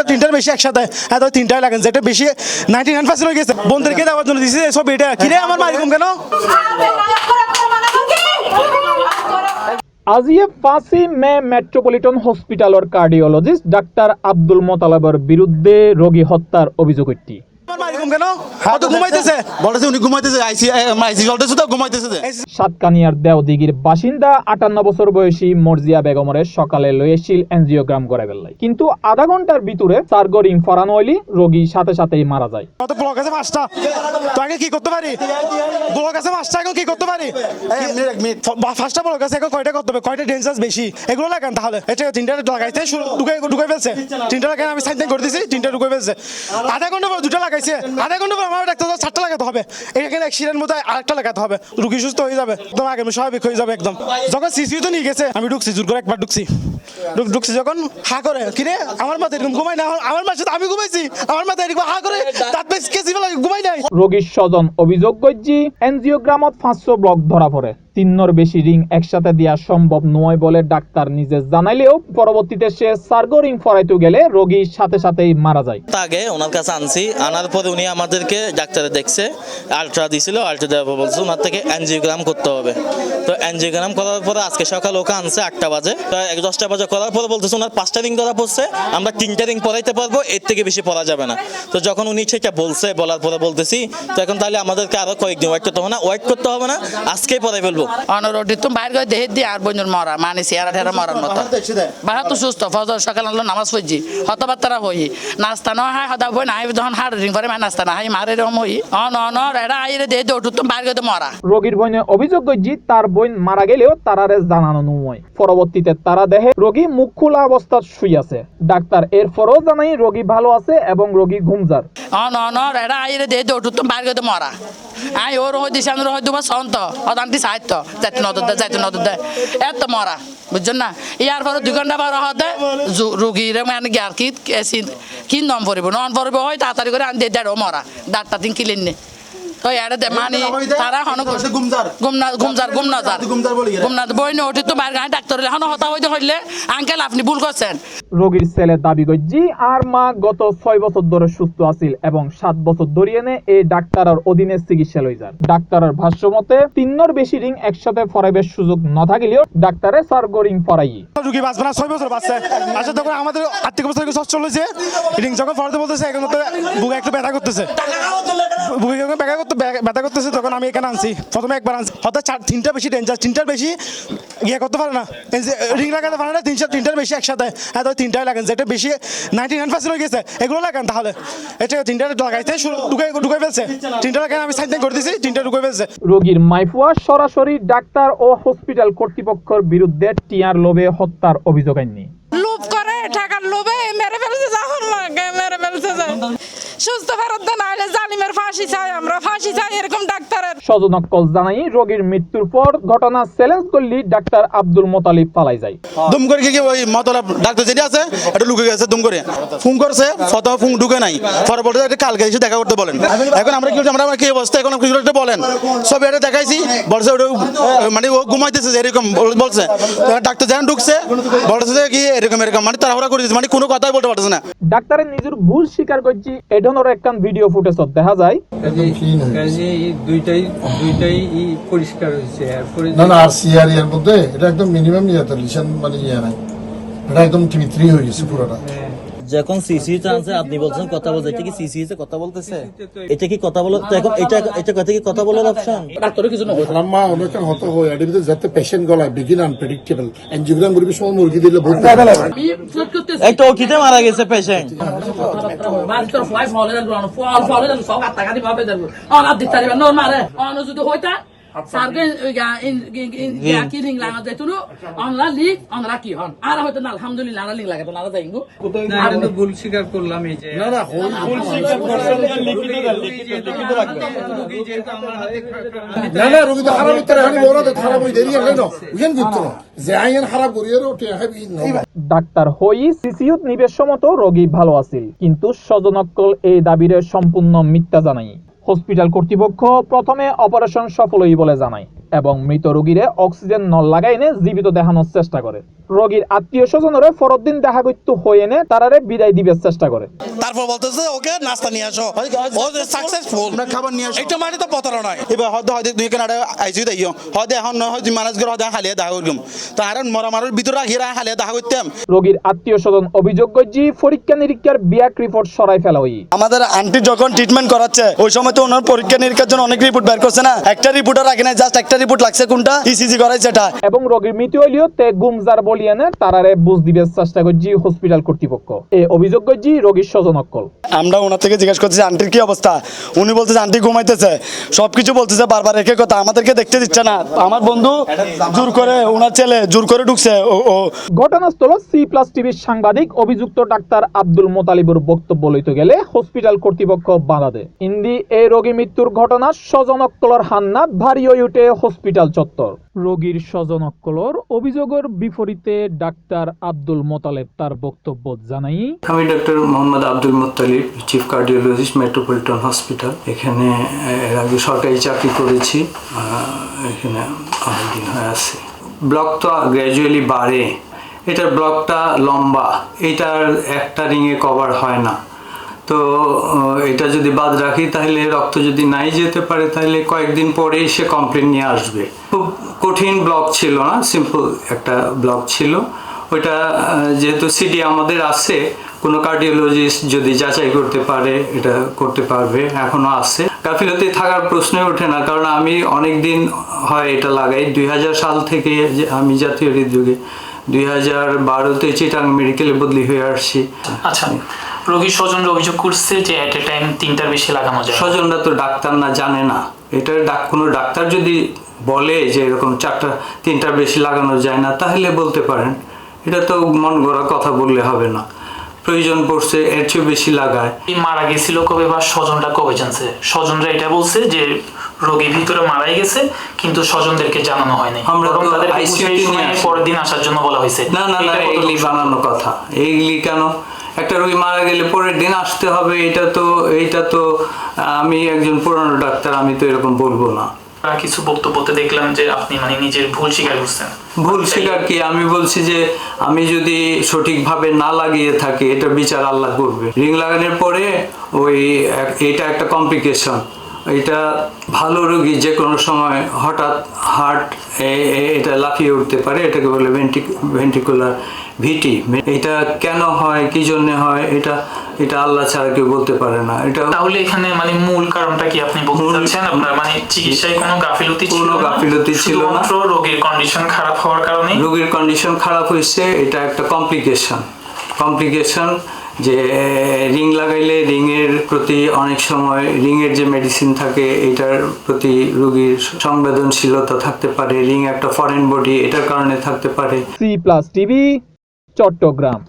তিনটার বেশি একসাথে এত তিনটাই লাগেন যেটা বেশি 99% হয়ে গেছে বন্ধুদেরকে দেওয়ার জন্য দিছি সব এটা কিরে আমার মারিকম কেন आज ये 5 में मेट्रोपॉलिटन हॉस्पिटल और कार्डियोलॉजिस्ट डॉक्टर अब्दुल मोतालेबर বিরুদ্ধে রোগী হত্যার অভিযোগ উঠেছে আমার মারিকম কেন কত ঘুমাইতেছে বলতেছে উনি ঘুমাইতেছে আইসি চলতেছে তো ঘুমাইতেছে সাতকানিয়ার দেওদিগির বাসিন্দা 58 বছর বয়সী মর্জিয়া বেগমরে সকালে লয়েছিল এনজিওগ্রাম করে বেলাই কিন্তু আধা ঘন্টার ভিতরে সার্গরিং ফরান হইলি রোগী সাথে সাথেই মারা যায় কত ব্লক আছে পাঁচটা তো আগে কি করতে পারি ব্লক আছে পাঁচটা এখন কি করতে পারি এক মিনিট পাঁচটা ব্লক আছে এখন কয়টা করতে হবে কয়টা ডেঞ্জারাস বেশি এগুলো লাগান তাহলে এটা তিনটা লাগাইতে ঢুকে ফেলছে তিনটা লাগাই আমি সাইন করে দিয়েছি তিনটা ঢুকে ফেলছে আধা ঘন্টা পর দুটো লাগাইছে আধা ঘন্টা পর আমার ডাক্তার 7টা লাগাতে হবে এখানে অ্যাক্সিডেন্ট মতো আরেকটা লাগাতে হবে রুগী সুস্থ হয়ে যাবে একদম আগে স্বাভাবিক হয়ে যাবে একদম যখন সিসিউ তো নিয়ে গেছে আমি ঢুকছি জোর করে একবার ঢুকছি যখন হা করে কিরে আমার মাথা এরকম ঘুমাই না আমার মার সাথে আমি ঘুমাইছি আমার মাথা এরকম হা করে দাঁত বেশ কেসি ফেলা ঘুমাই নাই রোগীর স্বজন অভিযোগ করছি এনজিওগ্রামত 500 ব্লক ধরা পড়ে তিনর বেশি রিং একসাথে দেওয়া সম্ভব নয় বলে ডাক্তার নিজে জানাইলেও পরবর্তীতে সে সার্গরিং ফরাইতে গেলে রোগী সাথে সাথেই মারা যায় আগে ওনার কাছে আনছি আনার পরে উনি আমাদেরকে ডাক্তারে দেখছে আলট্রা দিছিল আলট্রা দেওয়ার পর বলছে ওনার থেকে এনজিওগ্রাম করতে হবে তো এনজিওগ্রাম করার পরে আজকে সকাল ওকে আনছে 8টা বাজে তো 10টা বাজে করার পরে বলতেছে ওনার 5টা রিং ধরা পড়ছে আমরা 3টা রিং পরাইতে পারবো এর থেকে বেশি পরা যাবে না তো যখন উনি সেটা বলছে বলার পরে বলতেছি তো এখন তাহলে আমাদেরকে আরো কয়েকদিন ওয়েট করতে হবে না আজকেই পরাই ফেলবো অনরোডে তুমি বাইরে গিয়ে দেহে দিয়ে আর বন্ধুর মরা মানে চেয়ারা ঠেরা মরার মতো বাহা তো সুস্থ ফজর সকাল আনলো নামাজ পড়ছি হতবার্তারা হই নাস্তা না হয় হদা বই না যখন হাড় রিং করে নাস্তা না হয় মারে রকম হই এরা আইরে দেহে দিয়ে তুমি বাইরে গিয়ে মরা রোগীর বোনে অভিযোগ করছি তার বোন মারা গেলেও তারারে জানানো নয় পরবর্তীতে তারা দেহে রোগী মুখ খোলা অবস্থায় শুই আছে ডাক্তার এরপরও জানাই রোগী ভালো আছে এবং রোগী ঘুমজার এরা আইরে দেহে দিয়ে তুমি বাইরে গিয়ে মরা আই ওর হই দিশা হই দুবার সন্ত অদান্তি সাহিত্য যাইতে নদর এত মরা বুঝছেন না ইয়ার পরে 2 ঘন্টা পর হতে রুগীর মানে গিয়ার কি নম পড়ব নন পড়ব হয় তাড়াতাড়ি করে আন দিয়ে দেড় মরা দাঁতটা তিন কিলেন নে তো ইয়ারে দে মানে তারা হন গুমনার বই নে ওটি তো বাইরে গায়ে ডাক্তার হন হতা হইতে হইলে আঙ্কেল আপনি ভুল করছেন রোগীর ছেলে দাবি করছি আর মা গত 6 বছর ধরে সুস্থ আছিল এবং 7 বছর ধরিয়ে নে এই ডাক্তারের অধীনে চিকিৎসা লই যান ডাক্তারের ভাষ্য মতে তিনর বেশি রিং একসাথে ফরাইবের সুযোগ না থাকিলেও ডাক্তারে সার্গরিং ফরাই রুগী বাঁচবে না 6 বছর বাঁচছে আচ্ছা তখন আমাদের আর্থিক অবস্থা কিছু চলে যে রিং যখন ফরাতে বলতেছে এখন তো বুকে একটু ব্যথা করতেছে বুকে যখন ব্যথা করতেছে তখন আমি এখানে আনছি প্রথমে একবার আনছি হয়তো 3টা বেশি ডেঞ্জার 3টার বেশি ইয়ে করতে পারে না রিং লাগাতে পারে না 3টার বেশি একসাথে এত তিনটাই লাগেন যেটা বেশি 99% হয়ে গেছে এগুলো লাগান তাহলে এটা 3টা লাগাইতে ঢুকে ফেলছে 3টা লাগাই আমি সাইন করে দিয়েছি 3টা ঢুকে ফেলছে রোগীর মাইফুয়া সরাসরি ডাক্তার ও হসপিটাল কর্তৃপক্ষের বিরুদ্ধে টিয়ার লোভে হত্যার অভিযোগ আননি লোভ করে টাকার লোভে মেরে ফেলছে যখন লাগে মেরে ফেলছে সুস্থ ফেরত দেন আইলে জালিমের ফাঁসি চাই আমরা ফাঁসি চাই এরকম ডাক্তারের সজনকল জানাই রোগীর মৃত্যুর পর ঘটনা চ্যালেঞ্জ করলি ডাক্তার আব্দুল মোতালিব পালাই যায় দুম করে কি ওই মতলব ডাক্তার যেটা আছে এটা লুকে গেছে দুম করে ফোন করছে ফটো ফোন ঢুকে নাই পরবর্তীতে এটা কালকে এসে দেখা করতে বলেন এখন আমরা কি আমরা কি অবস্থা এখন আপনি একটু বলেন সব এটা দেখাইছি বলছে মানে ও ঘুমাইতেছে এরকম বলছে ডাক্তার যেন ঢুকছে বলছে কি এরকম মানে তাড়াহুড়া করে দিচ্ছে মানে কোনো কথাই বলতে পারতেছে না ডাক্তারের নিজের ভুল স্বীকার করছি এ ধরনের একখান ভিডিও ফুটেজ দেখা যায় দুইটাই পরিষ্কার হয়েছে না আর সিআর এর মধ্যে এটা একদম মিনিমাম নিয়ত লিশন মানে ইয়া নাই এটা একদম 3 হয়ে গেছে পুরোটা যখন সিসিতে আনছে আপনি বলছেন কথা বলতে এটা কি সিসিতে কথা বলতেছে এটা কি কথা বলো তো এখন এটা কথা কি কথা বলার অপশন ডাক্তারের কিছু না মা অনেক হত হয় এর ভিতরে যাতে পেশেন্ট গলায় বিগিন আনপ্রেডিক্টেবল এনজিওগ্রাম করবে সময় মুরগি দিলে বহুত এই তো কিতে মারা গেছে পেশেন্ট সার্গে কি লিং লাগা যায় তুলো অনলা লিক অনলা কি হন আর হয়তো না আলহামদুলিল্লাহ আর লিং লাগাতো না যাইঙ্গু না এটা তো ভুল স্বীকার করলাম এই যে না ভুল স্বীকার করছে লিখিত রাখবে না রোগী তো খারাপ হইতে রাখনি বড় তো খারাপ হই দেরি হলো না বুঝেন কিন্তু যে আইন খারাপ করিয়ে ওঠে হাবি ডাক্তার হই সিসিউত নিবেশমত রোগী ভালো আছিল কিন্তু সজনকল এই দাবিরে সম্পূর্ণ মিথ্যা জানাই হসপিটাল কর্তৃপক্ষ প্রথমে অপারেশন সফল হই বলে জানায় এবং মৃত রোগীরে অক্সিজেন নল লাগাই এনে জীবিত দেখানোর চেষ্টা করে। রোগীর আত্মীয় স্বজনরে পরদিন দেখা করতে হয়ে এনে তারারে বিদায় দিবার চেষ্টা করে। তারপর বলতেছে ওকে নাস্তা নিয়ে আসো, ও সাকসেসফুল খাবার নিয়ে আসো, এটা মানে তো প্রতারণা নয়। এবার হয়তো দুই কানাডা আইসিউ দেখিও হয়তো এখন হয়তো মানুষ করে হয়তো হালিয়ে দেখা করলাম, তো আর মরা মানুষ ভিতরে রাখিয়ে হালিয়ে দেখা করতাম। রোগীর আত্মীয় স্বজন অভিযোগ করছি পরীক্ষা নিরীক্ষার বিয়াক রিপোর্ট সরাই ফেলা হই। আমাদের আন্টি যখন ট্রিটমেন্ট করাচ্ছে ওই সময় তো ওনার পরীক্ষা নিরীক্ষার জন্য অনেক রিপোর্ট বের করছে না, একটা রিপোর্টও রাখে না, জাস্ট একটা রিপোর্ট লাগছে কোনটা ইসিজি করাইছে এটা। এবং রোগীর মৃত্যু হইলেও তে গুমজার বলিয়ানে তারারে বুঝ দিবার চেষ্টা করছি হসপিটাল কর্তৃপক্ষ। এই অভিযোগ করছি রোগীর স্বজন অকল। আমরা ওনার থেকে জিজ্ঞেস করছি আন্টির কি অবস্থা, উনি বলতেছে আন্টি ঘুমাইতেছে, সবকিছু বলতেছে, বারবার একই কথা, আমাদেরকে দেখতে দিচ্ছে না। আমার বন্ধু জোর করে ওনার ছেলে জোর করে ঢুকছে। ঘটনাস্থল C+ টিভির সাংবাদিক অভিযুক্ত ডাক্তার আব্দুল মোতালিবুর বক্তব্য লইতে গেলে হসপিটাল কর্তৃপক্ষ বাধা দেয়। ইন্দি এই রোগী মৃত্যুর ঘটনা স্বজন অক্কলর হান্না ভারী হয়ে উঠে হসপিটাল চত্বর। রোগীর স্বজন অক্কলর অভিযোগের বিপরীতে ডাক্তার আব্দুল মোতালেব তার বক্তব্য জানাই, আমি doctor Mohammad Abdul Muttalib, chief cardiologist, metropolitan hospital. এখানে এর আগে সরকারি চাকরি করেছি, এখানে অনেকদিন হয়ে আছে। ব্লক তো গ্র্যাজুয়ালি বাড়ে, এটার ব্লকটা লম্বা, এটার একটা রিংয়ে কভার হয় না। তো এটা যদি বাদ রাখি তাহলে রক্ত যদি নাই যেতে পারে তাহলে কয়েকদিন পরেই সে কমপ্লেন নিয়ে আসবে। খুব কঠিন ব্লক ছিল না, সিম্পল একটা ব্লক ছিল। ওইটা যেহেতু সিটি আমাদের আছে, কোনো কার্ডিওলজিস্ট যদি যাচাই করতে পারে এটা করতে পারবে, এখনো আছে। গাফিলতি থাকার প্রশ্নই ওঠে না, কারণ আমি অনেক দিন হয় এটা লাগাই। 2000 সাল থেকে আমি জাতীয় হৃদরোগে 2012-তে চিটাং মেডিকেলে বদলি হয়ে আসছি। আচ্ছা, রোগীর স্বজনরা অভিযোগ করছে যে এট এ টাইম 3টার বেশি লাগানো যায়। স্বজনরা তো ডাক্তার না, জানে না। এটা কোনো ডাক্তার যদি বলে যে এরকম 3টার বেশি লাগানো যায় না তাহলে বলতে পারেন, এটা তো মন গড়া কথা বললে হবে না। প্রয়োজন পড়ছে এর চেয়ে বেশি লাগায়। মারা গেছিল কবে বা স্বজনরা কবে জানছে? স্বজনরা এটা বলছে যে রোগী ভিতরে মারাই গেছে কিন্তু স্বজনদেরকে জানানো হয়নি, আমরা তো তাদের পরের দিন আসার জন্য বলা হয়েছে। না না না, এইগুলি বানানো কথা। এইগুলি কেন? একটা রোগী মারা গেলে পরের দিন আসতে হবে, এইটা তো আমি একজন পুরানো ডাক্তার, আমি তো এরকম বলবো না। কিছু বক্তব্যতে দেখলাম যে আপনি মানে নিজের ভুল স্বীকার করছেন। ভুল স্বীকার কি? আমি বলছি যে আমি যদি সঠিকভাবে না লাগিয়ে থাকি এটা বিচার আল্লাহ করবে। রিং লাগানোর পরে এটা একটা কমপ্লিকেশন। এটা ভালো রোগী যে কোনো সময় হঠাৎ হার্ট এটা লাফিয়ে উঠতে পারে, এটাকে বলে ভেন্ট্রিকুলার ভিটি। এটা কেন হয়, কি জন্য হয়, এটা আল্লাহ ছাড়া কেউ বলতে পারে না। এটা তাহলে এখানে মানে মূল কারণটা কি আপনি বলতে চাচ্ছেন? আপনার মানে চিকিৎসায় কোনো গাফিলতি ছিল না? কোনো গাফিলতি ছিল না, রোগীর কন্ডিশন খারাপ হওয়ার কারণে। রোগীর কন্ডিশন খারাপ হয়েছে, এটা একটা কমপ্লিকেশন। যে রিং লাগাইলে রিংয়ের প্রতি অনেক সময় রিংয়ের যে মেডিসিন থাকে এটার প্রতি রোগীর সংবেদনশীলতা থাকতে পারে। রিং একটা ফরেন বডি, এটার কারণে থাকতে পারে। C+ TV, Chittagong.